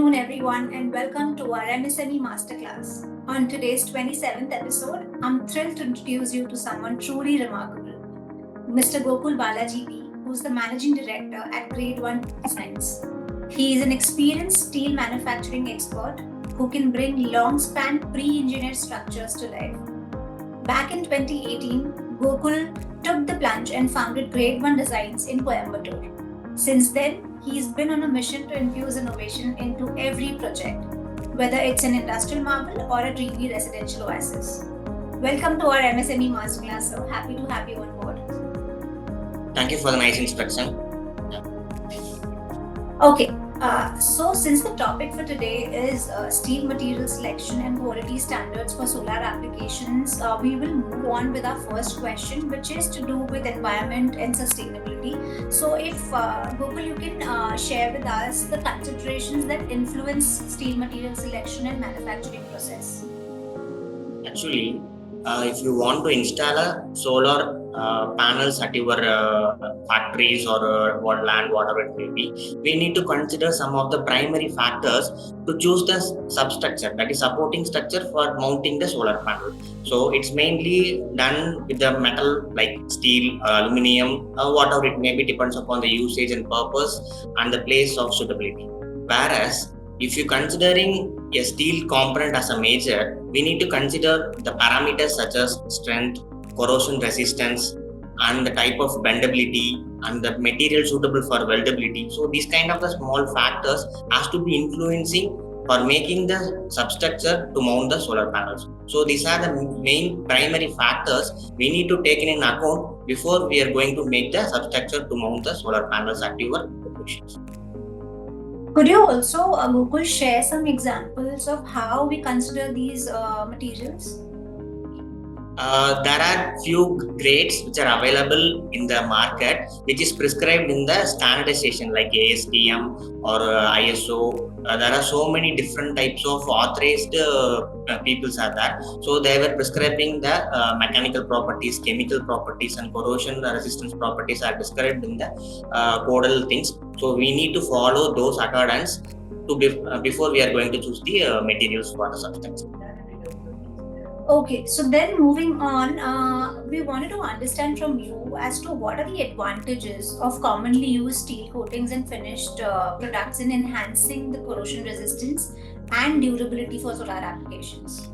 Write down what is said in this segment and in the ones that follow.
afternoon, everyone, and welcome to our MSME Masterclass. On today's 27th episode, I'm thrilled to introduce you to someone truly remarkable, Mr. Gokulbalaji B, who's the Managing Director at Grade 1 Designs. He is an experienced steel manufacturing expert who can bring long-span pre-engineered structures to life. Back in 2018, Gokul took the plunge and founded Grade 1 Designs in Coimbatore. Since then, he's been on a mission to infuse innovation into every project, whether it's an industrial marvel or a dreamy residential oasis. Welcome to our MSME Masterclass, sir. Happy to have you on board. Thank you for the nice introduction. Okay, so since the topic for today is steel material selection and quality standards for solar applications, we will move on with our first question, which is to do with environment and sustainability. So if Gokul, you can share with us the considerations that influence steel material selection and manufacturing process. Actually, if you want to install a solar panels at your factories or land, whatever it may be, we need to consider some of the primary factors to choose the substructure, that is supporting structure for mounting the solar panel. So it's mainly done with the metal like steel, aluminum, whatever it may be, depends upon the usage and purpose and the place of suitability. Whereas if you're considering a steel component as a major, we need to consider the parameters such as strength, corrosion resistance, and the type of bendability and the material suitable for weldability. So these kind of the small factors has to be influencing for making the substructure to mount the solar panels. So these are the main primary factors we need to take in account before we are going to make the substructure to mount the solar panels at your locations. Could you also, Gokul, share some examples of how we consider these materials? There are few grades which are available in the market, which is prescribed in the standardization like ASTM or ISO. There are so many different types of authorized peoples are there. So they were prescribing the mechanical properties, chemical properties, and corrosion resistance properties are described in the codal things. So we need to follow those accordance to before we are going to choose the materials for the substance. Okay, so then moving on, we wanted to understand from you as to what are the advantages of commonly used steel coatings and finished products in enhancing the corrosion resistance and durability for solar applications.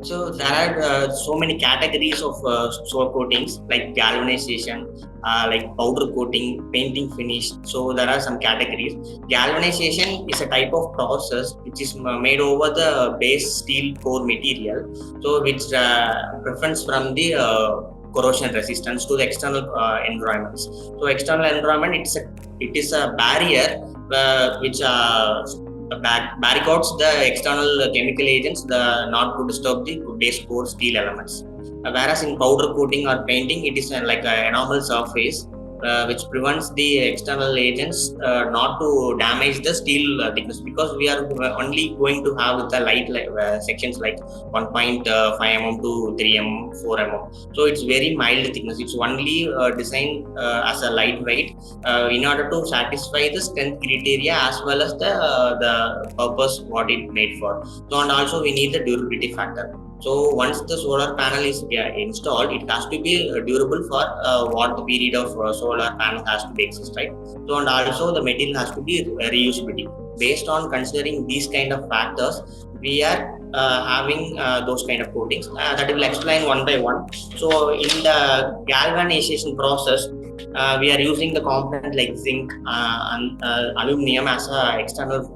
So there are so many categories of solar coatings like galvanization, like powder coating, painting finish. So there are some categories. Galvanization is a type of process which is made over the base steel core material. So which prevents from the corrosion resistance to the external environments. So external environment, it is a barrier which barricades the external chemical agents not to disturb the base core steel elements. Whereas in powder coating or painting, it is like an enamel surface which prevents the external agents not to damage the steel thickness, because we are only going to have the light sections like 1.5 mm to 3 mm, 4 mm. So it's very mild thickness. It's only designed as a lightweight in order to satisfy the strength criteria as well as the purpose what it made for. So and also we need the durability factor. So once the solar panel is installed, it has to be durable for what the period of solar panel has to be exist, right? So and also the material has to be reusability. Based on considering these kind of factors, we are having those kind of coatings that will explain one by one. So in the galvanization process, we are using the component like zinc and aluminum as external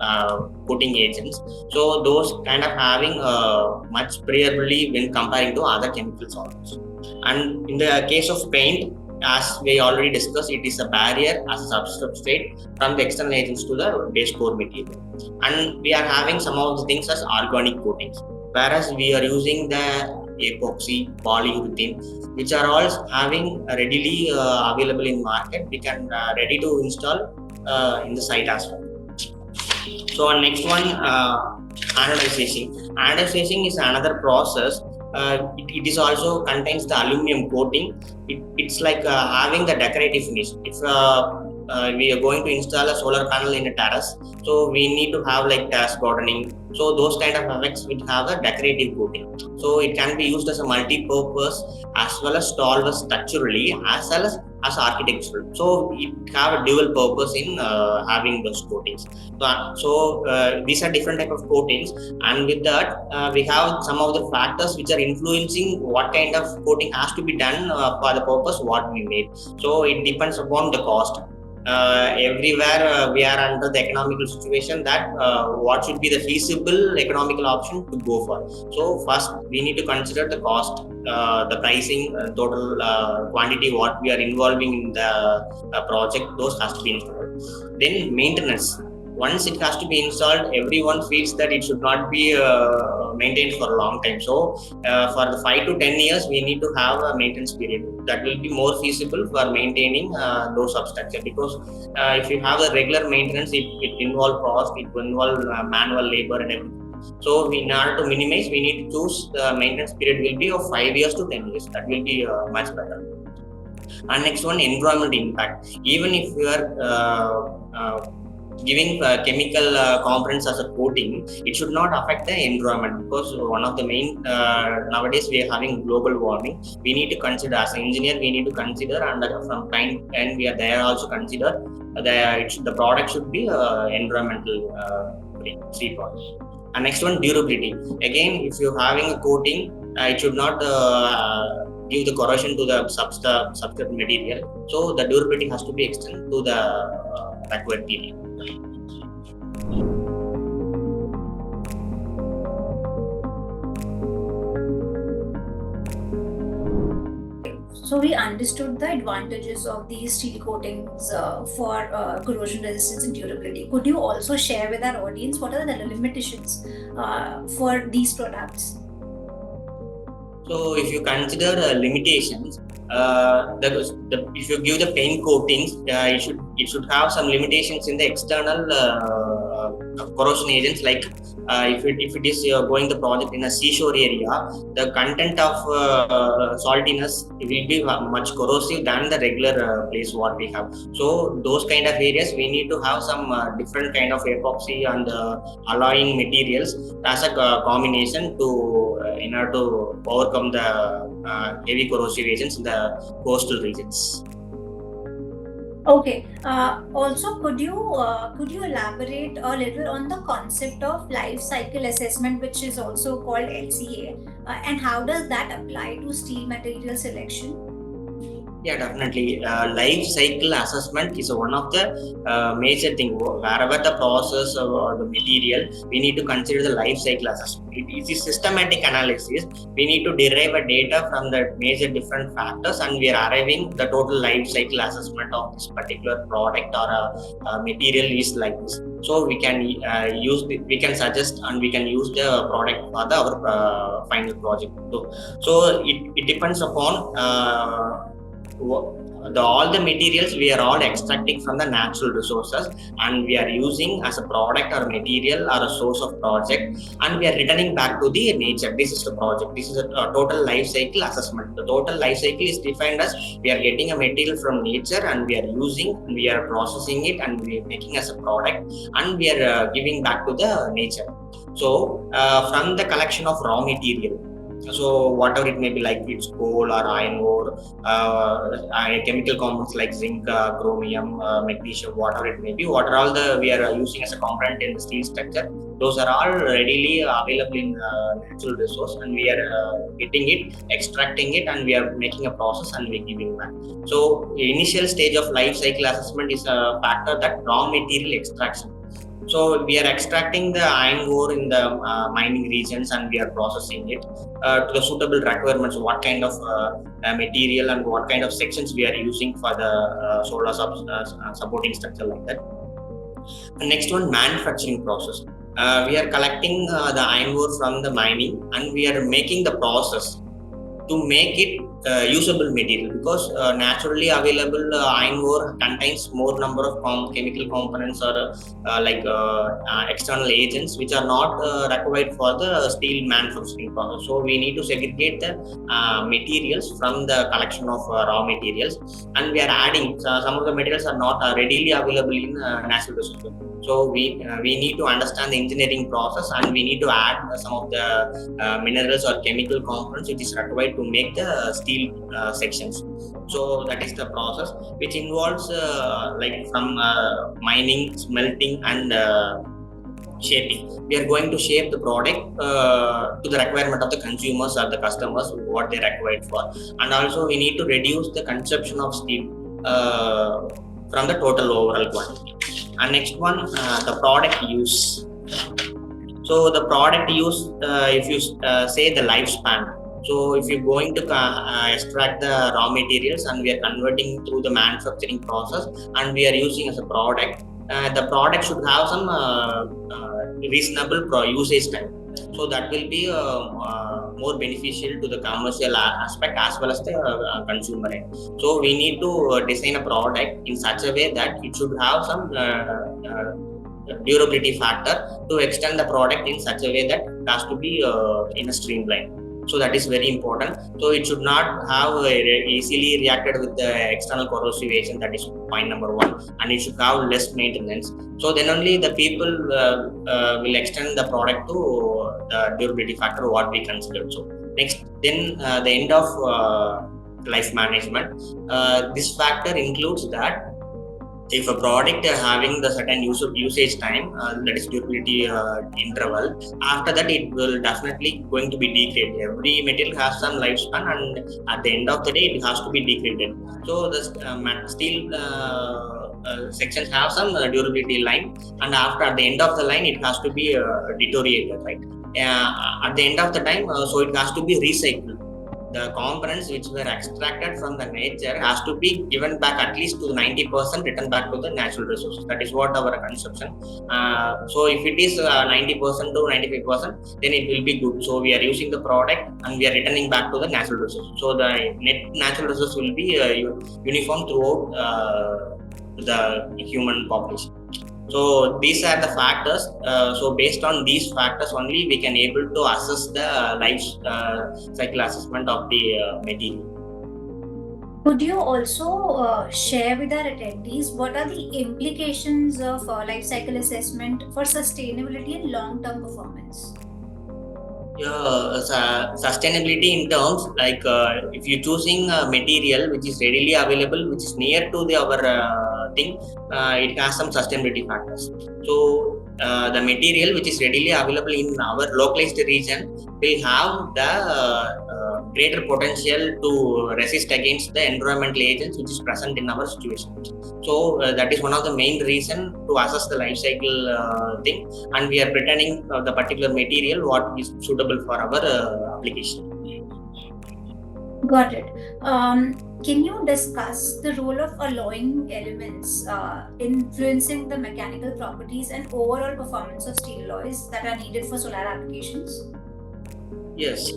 coating agents. So those kind of having much preferably when comparing to other chemical solvents. And in the case of paint, as we already discussed, it is a barrier as a substrate from the external agents to the base core material. And we are having some of the things as organic coatings, whereas we are using the epoxy, polyurethane, which are all having readily available in market. We can ready to install in the site as well. So next one, anodization. Anodization is another process. It is also contains the aluminum coating. It's like having the decorative finish. If we are going to install a solar panel in a terrace, so we need to have like terrace gardening. So those kind of effects will have a decorative coating. So it can be used as a multi-purpose as well as tall structurally as well as architectural. So it have a dual purpose in having those coatings. So these are different type of coatings, and with that we have some of the factors which are influencing what kind of coating has to be done for the purpose what we made. So it depends upon the cost. Everywhere we are under the economical situation that what should be the feasible economical option to go for. So first we need to consider the cost, the pricing, total quantity what we are involving in the project, those has to be installed. Then maintenance. Once it has to be installed, everyone feels that it should not be maintained for a long time. So for the 5 to 10 years, we need to have a maintenance period. That will be more feasible for maintaining those substructure, because if you have a regular maintenance, it involves cost, it will involve manual labor and everything. So in order to minimize, we need to choose the maintenance period will be of 5 years to 10 years. That will be much better. And next one, environment impact. Even if you are giving chemical components as a coating, it should not affect the environment, because one of the main nowadays we are having global warming. We need to consider, as an engineer, we need to consider, and from time and we are there also consider the product should be environmental free product. And next one, durability. Again, if you're having a coating, it should not give the corrosion to the substrate material. So the durability has to be extended to the required period. So we understood the advantages of these steel coatings for corrosion resistance and durability. Could you also share with our audience what are the limitations for these products? So if you consider limitations, if you give the paint coatings, it should have some limitations in the external corrosion agents. Like if it is going the project in a seashore area, the content of saltiness will be much corrosive than the regular place what we have. So those kind of areas we need to have some different kind of epoxy and alloying materials as a combination to in order to overcome the heavy corrosive agents in the coastal regions. Okay. Also, could you elaborate a little on the concept of life cycle assessment, which is also called LCA, and how does that apply to steel material selection? Yeah, definitely. Life cycle assessment is one of the major thing. Wherever the process or the material, we need to consider the life cycle assessment. It is systematic analysis. We need to derive a data from the major different factors, and we are arriving the total life cycle assessment of this particular product or a material is like this. So we can we can suggest and we can use the product for our final project. So it depends upon. All the materials we are all extracting from the natural resources, and we are using as a product or material or a source of project, and we are returning back to the nature. This is the project. This is a total life cycle assessment. The total life cycle is defined as we are getting a material from nature and we are using, and we are processing it, and we are making as a product, and we are giving back to the nature. So from the collection of raw material, so whatever it may be, like it's coal or iron ore, chemical compounds like zinc, chromium, magnesium, whatever it may be, what are all the we are using as a component in the steel structure, those are all readily available in natural resource, and we are getting it, extracting it, and we are making a process and we are giving back. So initial stage of life cycle assessment is a factor, that raw material extraction. So we are extracting the iron ore in the mining regions, and we are processing it to the suitable requirements. What kind of material and what kind of sections we are using for the solar supporting structure, like that. And next one, manufacturing process. We are collecting the iron ore from the mining, and we are making the process to make it usable material, because naturally available iron ore contains more number of chemical components or external agents which are not required for the steel manufacturing process. So we need to segregate the materials from the collection of raw materials, and we are adding some of the materials are not readily available in natural resources. So we need to understand the engineering process, and we need to add some of the minerals or chemical components which is required to make the steel sections. So that is the process which involves from mining, smelting, and shaping. We are going to shape the product to the requirement of the consumers or the customers, what they required for. And also we need to reduce the consumption of steel from the total overall quantity. And next one, the product use. So the product use, if you say the lifespan. So if you're going to extract the raw materials and we are converting through the manufacturing process and we are using as a product, the product should have some reasonable usage time. So that will be more beneficial to the commercial aspect as well as the consumer end. So we need to design a product in such a way that it should have some durability factor to extend the product in such a way that it has to be in a streamline. So that is very important. So it should not have easily reacted with the external corrosive agent. That is point number one. And it should have less maintenance. So then only the people will extend the product to the durability factor what we consider. So next, then the end of life management. This factor includes that if a product having the certain usage time, that is durability interval, after that it will definitely going to be degraded. Every material has some lifespan, and at the end of the day it has to be degraded. So the steel sections have some durability line, and after at the end of the line it has to be deteriorated, right? At the end of the time, so it has to be recycled. The components which were extracted from the nature has to be given back at least to 90%, returned back to the natural resources. That is what our conception. So if it is 90% to 95%, then it will be good. So we are using the product and we are returning back to the natural resources. So the net natural resource will be uniform throughout the human population. So these are the factors. So based on these factors only, we can able to assess the life cycle assessment of the material. Could you also share with our attendees what are the implications of life cycle assessment for sustainability and long-term performance? Sustainability in terms like if you're choosing a material which is readily available, which is near to the our thing, it has some sustainability factors. So the material which is readily available in our localized region will have the greater potential to resist against the environmental agents which is present in our situation. So that is one of the main reason to assess the life cycle thing, and we are pretending the particular material what is suitable for our application. Got it. Can you discuss the role of alloying elements influencing the mechanical properties and overall performance of steel alloys that are needed for solar applications? Yes.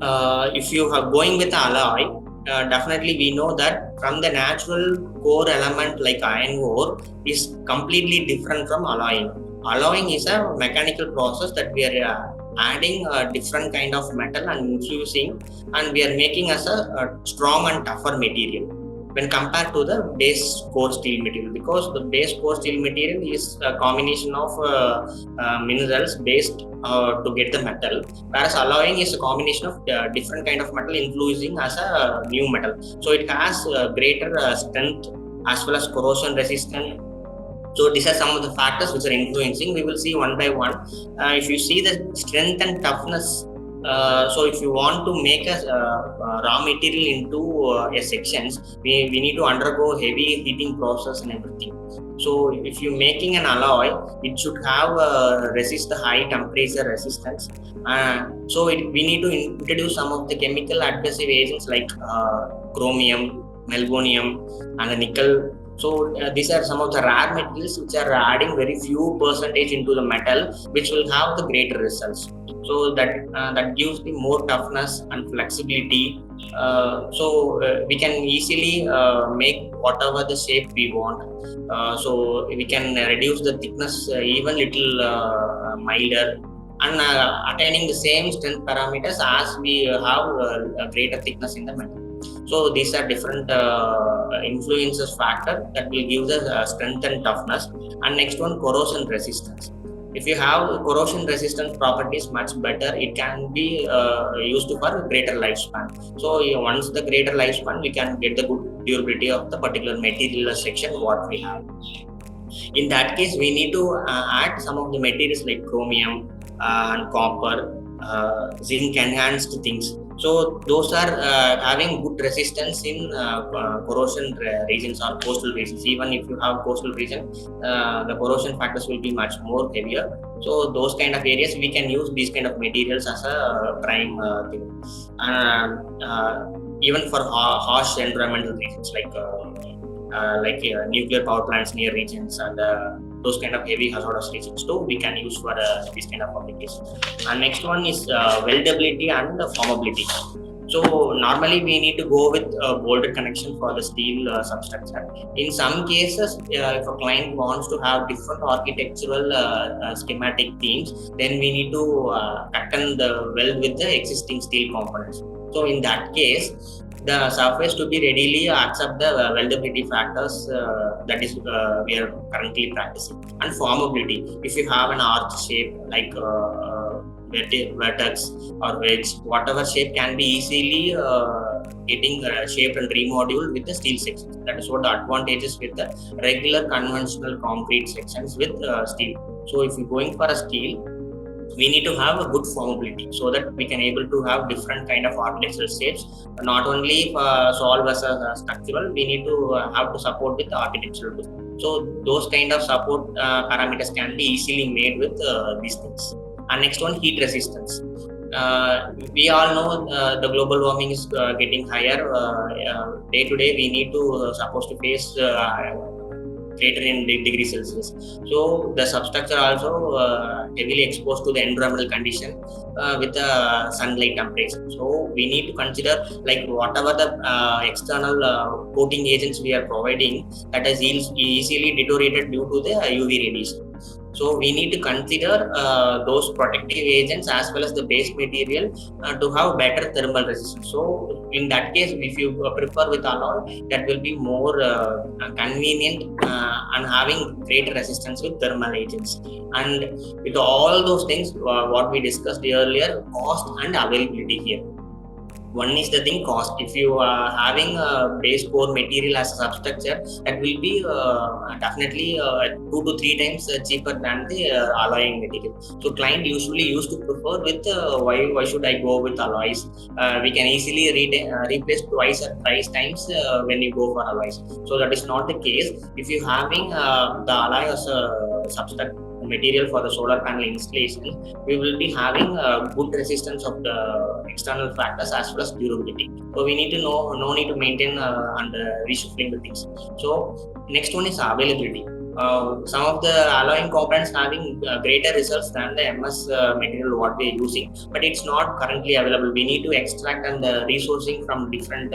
If you are going with alloy, definitely we know that from the natural core element like iron ore is completely different from alloying. Alloying is a mechanical process that we are adding a different kind of metal and infusing, and we are making as a strong and tougher material when compared to the base core steel material, because the base core steel material is a combination of minerals based to get the metal, whereas alloying is a combination of different kind of metal infusing as a new metal. So it has greater strength as well as corrosion resistance. So these are some of the factors which are influencing. We will see one by one. If you see the strength and toughness, so if you want to make a raw material into a sections, we need to undergo heavy heating process and everything. So if you're making an alloy, it should have resist the high temperature resistance. So we need to introduce some of the chemical adhesive agents like chromium, meldonium, and nickel. So these are some of the rare materials which are adding very few percentage into the metal, which will have the greater results. So that gives the more toughness and flexibility We can easily make whatever the shape we want. So we can reduce the thickness even little milder, and attaining the same strength parameters as we have a greater thickness in the metal. So these are different influences factor that will give the strength and toughness. And next one, corrosion resistance. If you have corrosion resistance properties much better, it can be used for greater lifespan. So once the greater lifespan, we can get the good durability of the particular material section what we have. In that case, we need to add some of the materials like chromium and copper, zinc enhanced things. So those are having good resistance in corrosion regions or coastal regions. Even if you have coastal region, the corrosion factors will be much more heavier. So those kind of areas we can use these kind of materials as a prime thing. Even for harsh environmental regions like nuclear power plants near regions and those kind of heavy hazardous regions too, we can use for this kind of applications. And next one is weldability and formability. So normally we need to go with a bolted connection for the steel substructure. In some cases, if a client wants to have different architectural schematic themes, then we need to cut the weld with the existing steel components. So in that case, the surface to be readily accept the weldability factors that is we are currently practicing. And formability, if you have an arch shape like vertex or wedge, whatever shape can be easily getting shaped and remodeled with the steel sections. That is what the advantages with the regular conventional concrete sections with steel. So if you're going for a steel, we need to have a good formability so that we can able to have different kind of architectural shapes, not only solve as a structural, we need to have to support with the architectural too. So those kind of support parameters can be easily made with these things. And next one, heat resistance. We all know the global warming is getting higher. Day to day we need to supposed to face greater in degrees Celsius. So the substructure also heavily exposed to the environmental condition with the sunlight temperature. So we need to consider like whatever the external coating agents we are providing, that is easily deteriorated due to the UV radiation. So we need to consider those protective agents as well as the base material to have better thermal resistance. So in that case, if you prefer with alloy, that will be more convenient and having greater resistance with thermal agents. And with all those things, what we discussed earlier, cost and availability here. One is the thing, cost. If you are having a base core material as a substructure, that will be definitely 2 to 3 times cheaper than the alloying material. So client usually used to prefer with why should I go with alloys? We can easily replace twice or thrice times when you go for alloys. So that is not the case. If you having the alloy as a substructure material for the solar panel installation, we will be having good resistance of the external factors as well as durability. So we need to know, no need to maintain and reshuffling the things. So next one is availability. Some of the alloying components having greater results than the MS material what we are using, but it's not currently available. We need to extract and resourcing from different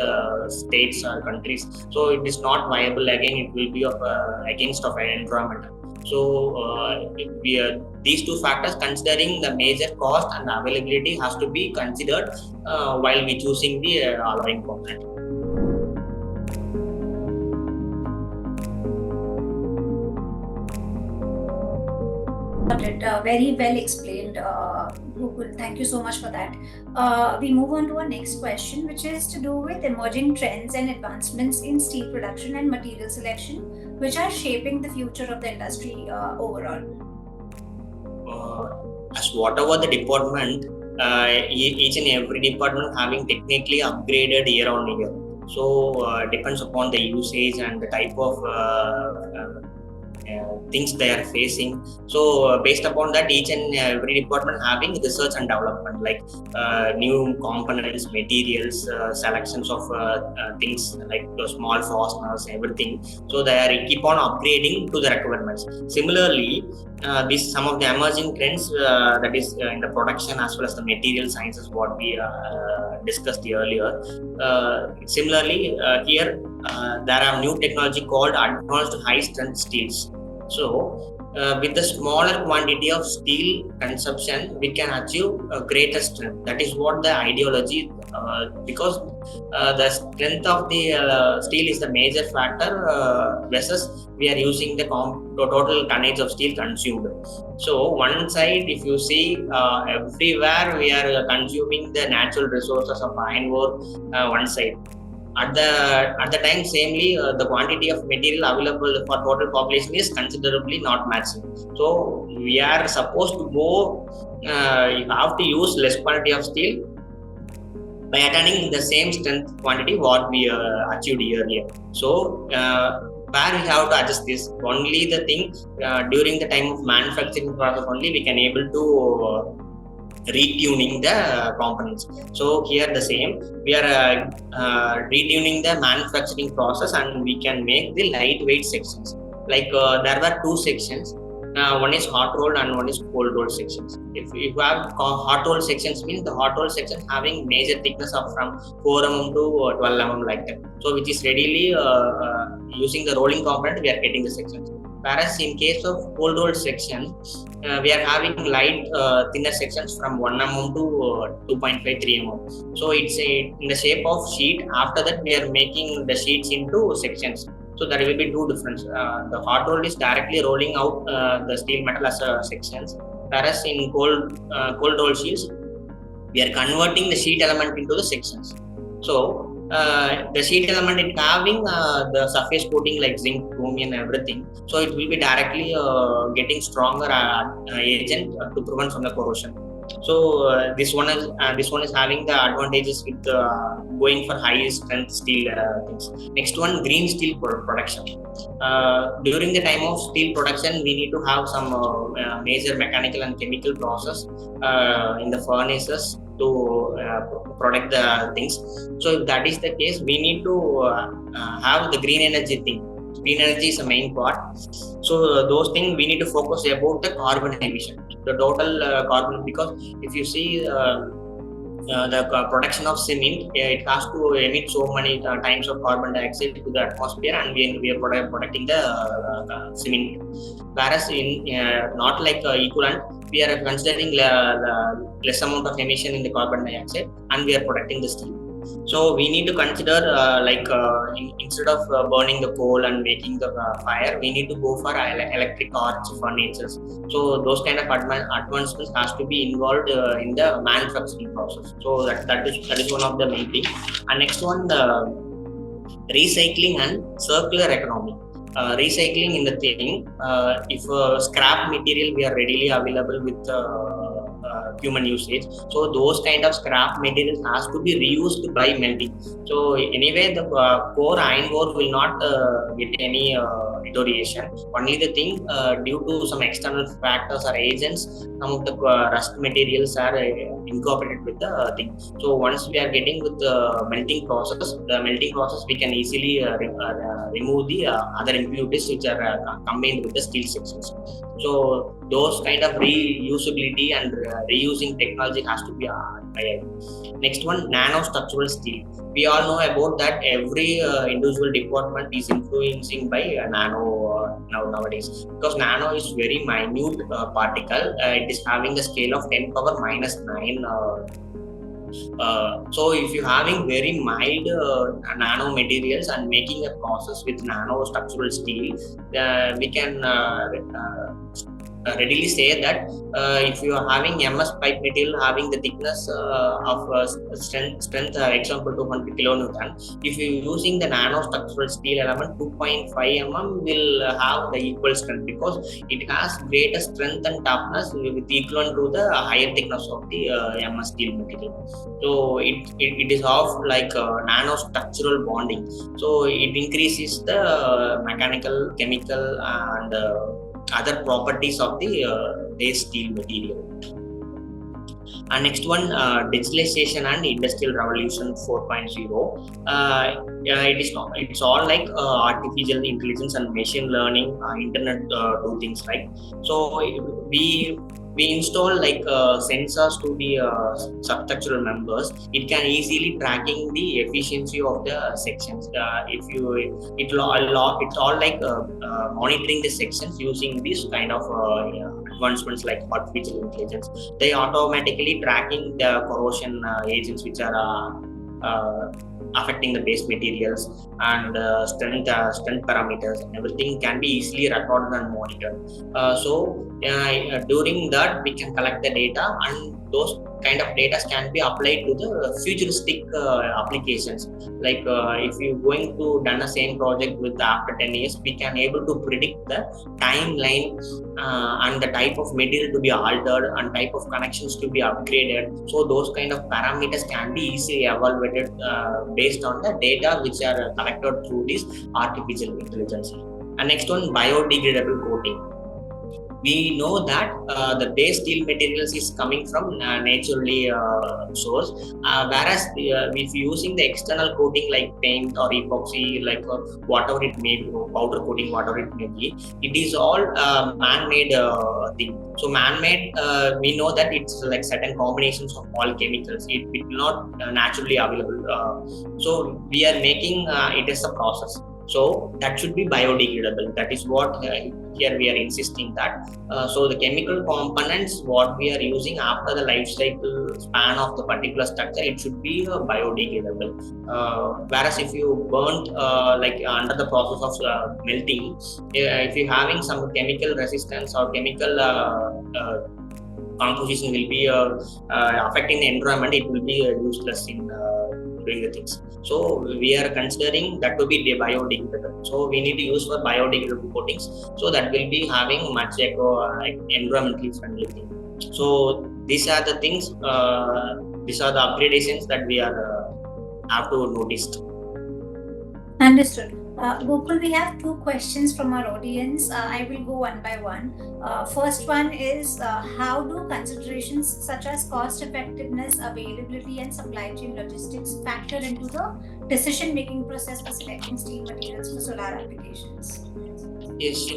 states or countries. So it is not viable. Again, it will be of against of an environment. So these two factors, considering the major cost and availability, has to be considered while we choosing the alloying component. Got it. Very well explained, Gokul. Thank you so much for that. We move on to our next question, which is to do with emerging trends and advancements in steel production and material selection, which are shaping the future of the industry overall. As whatever the department, each and every department having technically upgraded year on year. So depends upon the usage and the type of things they are facing. So based upon that, each and every department having research and development, like new components, materials, selections of things like the small fasteners, everything. So they are keep on upgrading to the requirements. Similarly, these some of the emerging trends that is in the production as well as the material sciences, what we discussed earlier. Similarly, here there are new technology called advanced high strength steels. So with the smaller quantity of steel consumption, we can achieve a greater strength. That is what the ideology, because the strength of the steel is the major factor versus we are using the total tonnage of steel consumed. So one side, if you see, everywhere we are consuming the natural resources of iron ore, one side. At the time, samely, the quantity of material available for total population is considerably not matching. So we are supposed to go, you have to use less quantity of steel by attaining the same strength quantity what we achieved earlier. So where we have to adjust this, only the thing, during the time of manufacturing process only we can able to retuning the components. So here the same, we are retuning the manufacturing process and we can make the lightweight sections. Like there were two sections, one is hot rolled and one is cold rolled sections. If you have hot rolled sections, means the hot rolled section having major thickness of from 4 mm to 12 mm like that. So which is readily using the rolling component, we are getting the sections. Whereas in case of cold rolled section, we are having light thinner sections from 1 mm to 2.53 mm. So it's in the shape of sheet. After that, we are making the sheets into sections. So there will be two difference. The hot rolled is directly rolling out the steel metal as sections, whereas in cold rolled sheets, we are converting the sheet element into the sections. So the sheet element is having the surface coating like zinc, chromium, everything. So it will be directly getting stronger agent to prevent from the corrosion. So this one is having the advantages with going for high strength steel things. Next one, green steel production. During the time of steel production, we need to have some major mechanical and chemical process in the furnaces to protect the things. So if that is the case, we need to have the green energy thing. Green energy is the main part. So those things we need to focus about the carbon emission, the total carbon, because if you see the production of cement, it has to emit so many times of carbon dioxide to the atmosphere, and we are protecting the cement. Whereas in not like equivalent, we are considering less amount of emission in the carbon dioxide and we are protecting the steel. So we need to consider instead of burning the coal and making the fire, we need to go for electric arch furnitures. So those kind of advancements has to be involved in the manufacturing process. So that is one of the main thing. And next one, the recycling and circular economy. Recycling in the thing, if scrap material we are readily available with human usage, so those kind of scrap materials has to be reused by melting. So anyway, the core iron ore will not get any deterioration. Only the thing, due to some external factors or agents, some of the rust materials are incorporated with the thing. So once we are getting with the melting process, we can easily remove the other impurities which are combined with the steel sections. So those kind of reusability and reusing technology has to be higher. Next one, nanostructural steel. We all know about that every individual department is influencing by nano nowadays, because nano is very minute particle. It is having the scale of 10 power minus 9. So if you're having very mild nano materials and making a process with nano structural steel, we can readily say that if you are having MS pipe material having the thickness of strength example 200 kilonewton, if you are using the nano structural steel element 2.5 will have the equal strength, because it has greater strength and toughness with equivalent to the higher thickness of the MS steel material. So it is of like nano structural bonding, so it increases the mechanical, chemical and other properties of the base steel material. And next one, digitalization and industrial revolution 4.0. It's all like artificial intelligence and machine learning, internet do things, right? So we install like sensors to the substructural members. It can easily tracking the efficiency of the sections. If you it's all like monitoring the sections using this kind of advancements like artificial intelligence. They automatically tracking the corrosion agents which are affecting the base materials, and strength parameters and everything can be easily recorded and monitored. During that we can collect the data, and those kind of data can be applied to the futuristic applications. Like if you going to done the same project with after 10 years, we can able to predict the timeline and the type of material to be altered and type of connections to be upgraded. So those kind of parameters can be easily evaluated based on the data which are collected through this artificial intelligence. And next one, biodegradable coating. We know that the base steel materials is coming from naturally source, whereas if using the external coating like paint or epoxy, like whatever it may be, powder coating, whatever it may be, it is all man-made thing. So man-made, we know that it's like certain combinations of all chemicals. It will not naturally available. So we are making it as a process. So that should be biodegradable. That is what here we are insisting that. So the chemical components what we are using after the life cycle span of the particular structure, it should be biodegradable. Whereas if you burnt like under the process of melting, if you having some chemical resistance or chemical composition will be affecting the environment, it will be useless in doing the things. So we are considering that to be biodegradable. So we need to use for biodegradable coatings, so that will be having much environmentally friendly thing. So these are the things, these are the upgradations that we are have to notice. Understood. Gokul, we have two questions from our audience. I will go one by one. First one is, how do considerations such as cost effectiveness, availability, and supply chain logistics factor into the decision-making process for selecting steel materials for solar applications? Yes,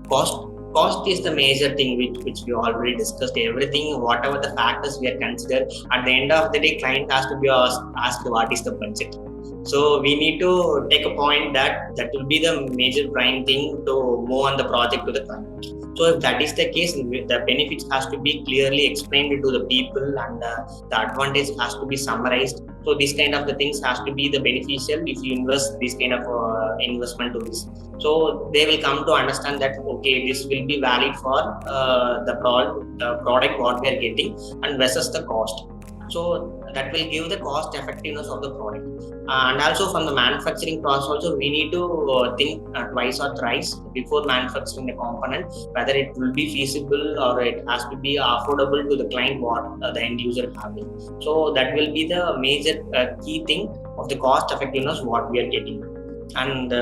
cost is the major thing which we already discussed. Everything, whatever the factors we are considered, at the end of the day, client has to be asked what is the budget. So we need to take a point that will be the major prime thing to move on the project to the client. So if that is the case, the benefits has to be clearly explained to the people, and the advantage has to be summarized. So this kind of the things has to be the beneficial if you invest this kind of investment to this. So they will come to understand that okay, this will be valid for the product what we are getting and versus the cost. So that will give the cost effectiveness of the product. And also from the manufacturing process also, we need to think twice or thrice before manufacturing the component, whether it will be feasible or it has to be affordable to the client what the end user having. So that will be the major key thing of the cost effectiveness what we are getting. And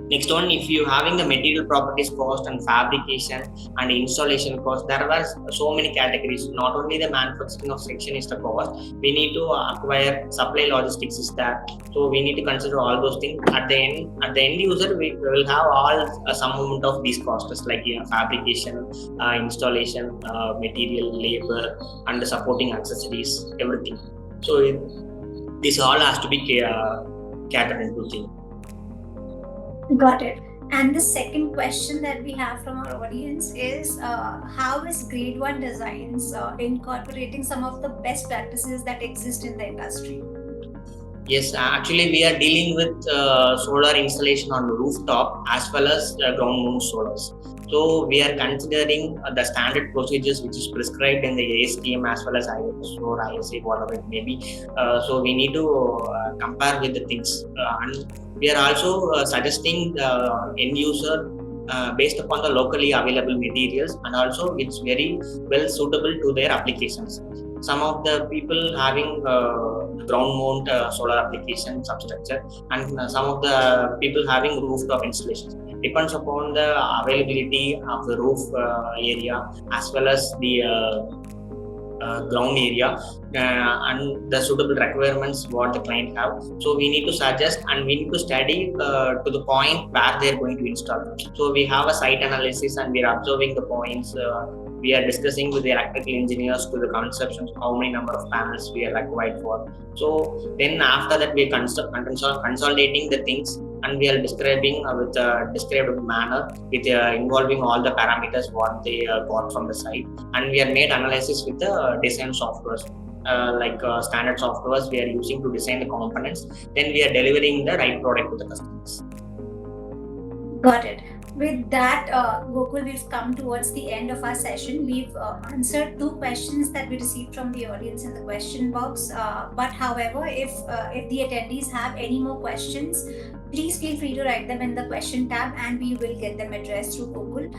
next one, if you having the material properties cost and fabrication and installation cost, there are so many categories. Not only the manufacturing of section is the cost, we need to acquire supply logistics is that. So we need to consider all those things. At the end user, we will have all some amount of these costs like fabrication, installation, material, labor, and the supporting accessories, everything. So this all has to be catered into thing. Got it. And the second question that we have from our audience is, how is grade 1 designs incorporating some of the best practices that exist in the industry? Yes, actually we are dealing with solar installation on the rooftop as well as ground mount solars. So we are considering the standard procedures which is prescribed in the ASTM as well as ISO or ISA, whatever it may be. So we need to compare with the things, and we are also suggesting the end user based upon the locally available materials, and also it's very well suitable to their applications. Some of the people having ground mount solar application substructure, and some of the people having rooftop installations. Depends upon the availability of the roof area as well as the ground area and the suitable requirements what the client have. So we need to suggest and we need to study to the point where they are going to install. So we have a site analysis and we are observing the points. We are discussing with the electrical engineers to the conceptions how many number of panels we are required for. So then after that we are consolidating the things, and we are describing with a described manner with involving all the parameters what they got from the site, and we have made analysis with the design softwares. Standard softwares we are using to design the components, then we are delivering the right product to the customers. Got it. With that, Gokul, we've come towards the end of our session. We've answered 2 questions that we received from the audience in the question box. But however, if the attendees have any more questions, please feel free to write them in the question tab and we will get them addressed through Gokul.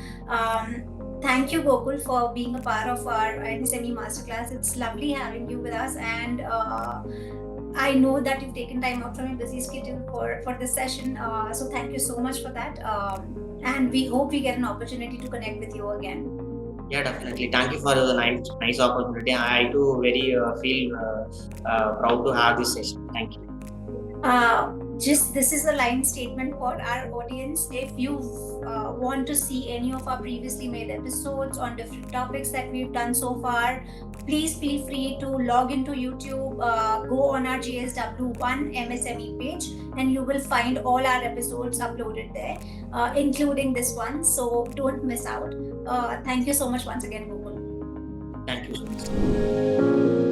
Thank you, Gokul, for being a part of our MSME Masterclass. It's lovely having you with us, and I know that you've taken time out from your busy schedule for this session. So thank you so much for that. And we hope we get an opportunity to connect with you again. Yeah, definitely. Thank you for the nice opportunity. I too very feel proud to have this session. Thank you. This is a line statement for our audience. If you want to see any of our previously made episodes on different topics that we've done so far, please feel free to log into YouTube, go on our JSW1 MSME page, and you will find all our episodes uploaded there, including this one. So don't miss out. Thank you so much once again, Gokul. Thank you so much.